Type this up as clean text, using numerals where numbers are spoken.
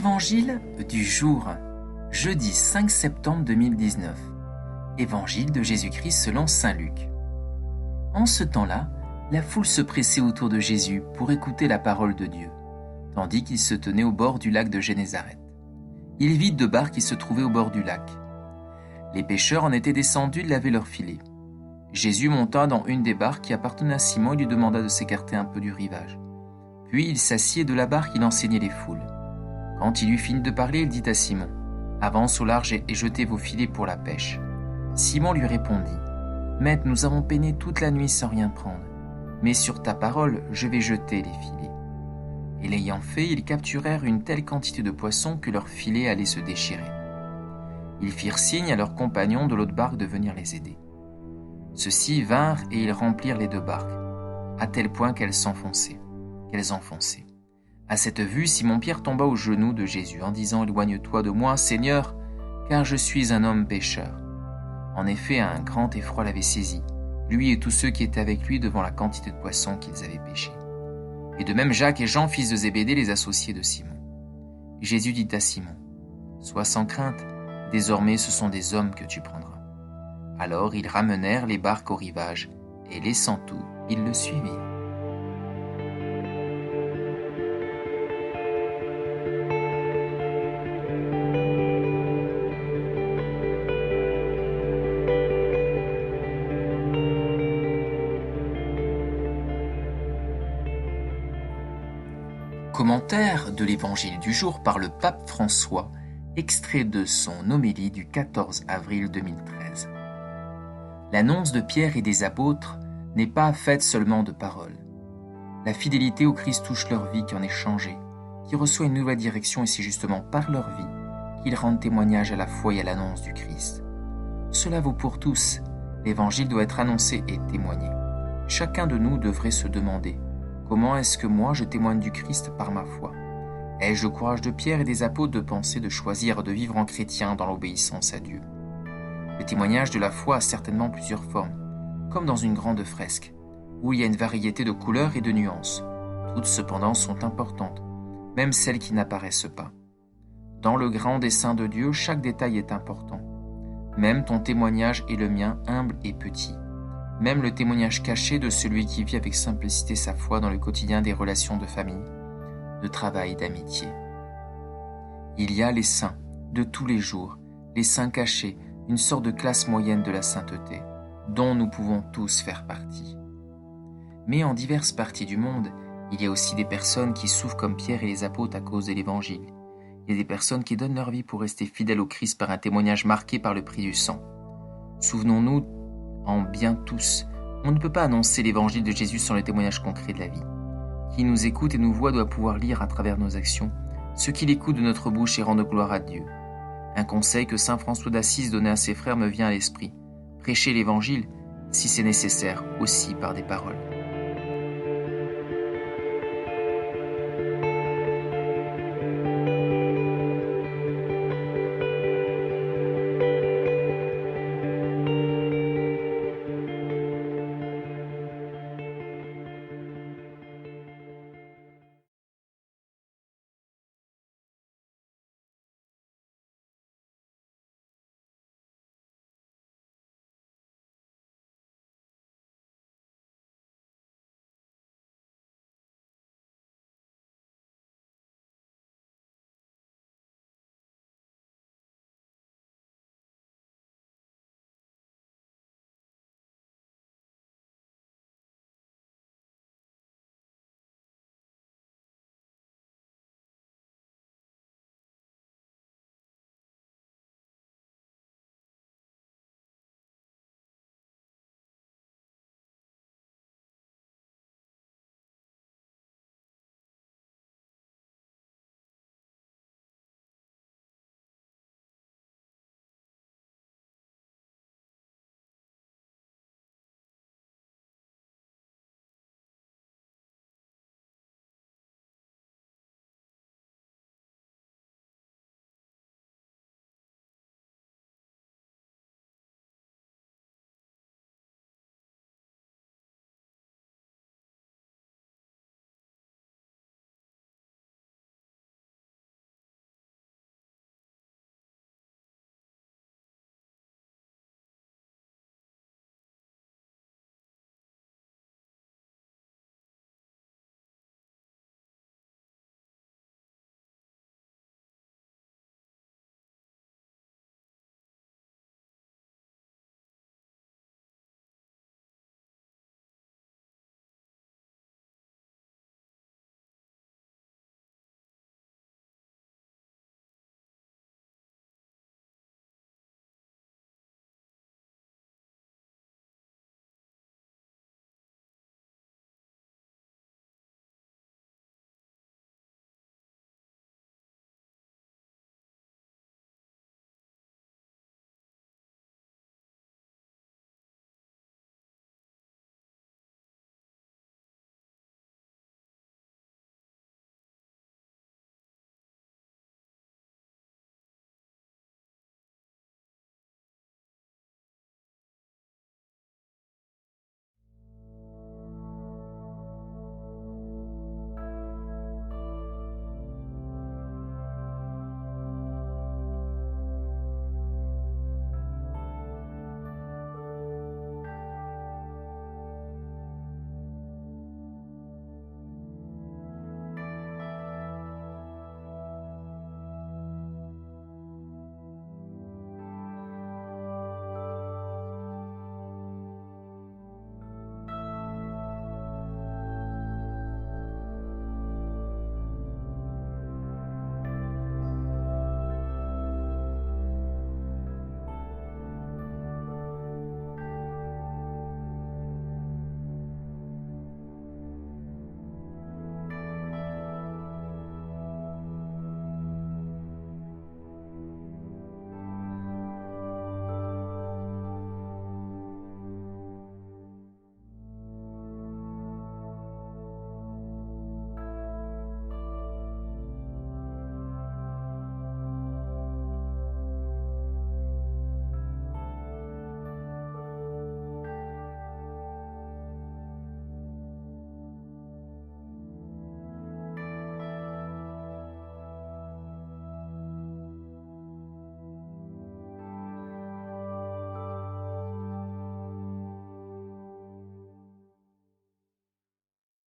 Évangile du jour, jeudi 5 septembre 2019. Évangile de Jésus-Christ selon saint Luc. En ce temps-là, la foule se pressait autour de Jésus pour écouter la parole de Dieu, tandis qu'il se tenait au bord du lac de Génézareth. Il vit deux barques qui se trouvaient au bord du lac. Les pêcheurs en étaient descendus laver leurs filets. Jésus monta dans une des barques qui appartenait à Simon et lui demanda de s'écarter un peu du rivage. Puis il s'assied et de la barque il enseignait les foules. Quand il eut fini de parler, il dit à Simon : « Avance au large et jetez vos filets pour la pêche. » Simon lui répondit : « Maître, nous avons peiné toute la nuit sans rien prendre, mais sur ta parole, je vais jeter les filets. » Et l'ayant fait, ils capturèrent une telle quantité de poissons que leurs filets allaient se déchirer. Ils firent signe à leurs compagnons de l'autre barque de venir les aider. Ceux-ci vinrent et ils remplirent les deux barques, à tel point qu'elles enfonçaient. À cette vue, Simon-Pierre tomba aux genoux de Jésus en disant : « Éloigne-toi de moi, Seigneur, car je suis un homme pécheur. » En effet, un grand effroi l'avait saisi, lui et tous ceux qui étaient avec lui devant la quantité de poissons qu'ils avaient pêchés. Et de même Jacques et Jean, fils de Zébédée, les associés de Simon. Jésus dit à Simon : « Sois sans crainte, désormais ce sont des hommes que tu prendras. » Alors ils ramenèrent les barques au rivage, et laissant tout, ils le suivirent. Commentaire de l'Évangile du jour par le pape François, extrait de son homélie du 14 avril 2013. L'annonce de Pierre et des apôtres n'est pas faite seulement de paroles. La fidélité au Christ touche leur vie qui en est changée, qui reçoit une nouvelle direction, et c'est justement par leur vie qu'ils rendent témoignage à la foi et à l'annonce du Christ. Cela vaut pour tous. L'Évangile doit être annoncé et témoigné. Chacun de nous devrait se demander : comment est-ce que moi je témoigne du Christ par ma foi ? Ai-je le courage de Pierre et des apôtres de penser, de choisir de vivre en chrétien dans l'obéissance à Dieu ? Le témoignage de la foi a certainement plusieurs formes, comme dans une grande fresque, où il y a une variété de couleurs et de nuances. Toutes cependant sont importantes, même celles qui n'apparaissent pas. Dans le grand dessein de Dieu, chaque détail est important. Même ton témoignage est le mien, humble et petit. Même le témoignage caché de celui qui vit avec simplicité sa foi dans le quotidien des relations de famille, de travail, d'amitié. Il y a les saints de tous les jours, les saints cachés, une sorte de classe moyenne de la sainteté, dont nous pouvons tous faire partie. Mais en diverses parties du monde, il y a aussi des personnes qui souffrent comme Pierre et les apôtres à cause de l'Évangile. Il y a des personnes qui donnent leur vie pour rester fidèles au Christ par un témoignage marqué par le prix du sang. Souvenons-nous en bien tous, on ne peut pas annoncer l'Évangile de Jésus sans le témoignage concret de la vie. Qui nous écoute et nous voit doit pouvoir lire à travers nos actions ce qu'il écoute de notre bouche et rendre gloire à Dieu. Un conseil que saint François d'Assise donnait à ses frères me vient à l'esprit : prêchez l'Évangile, si c'est nécessaire, aussi par des paroles.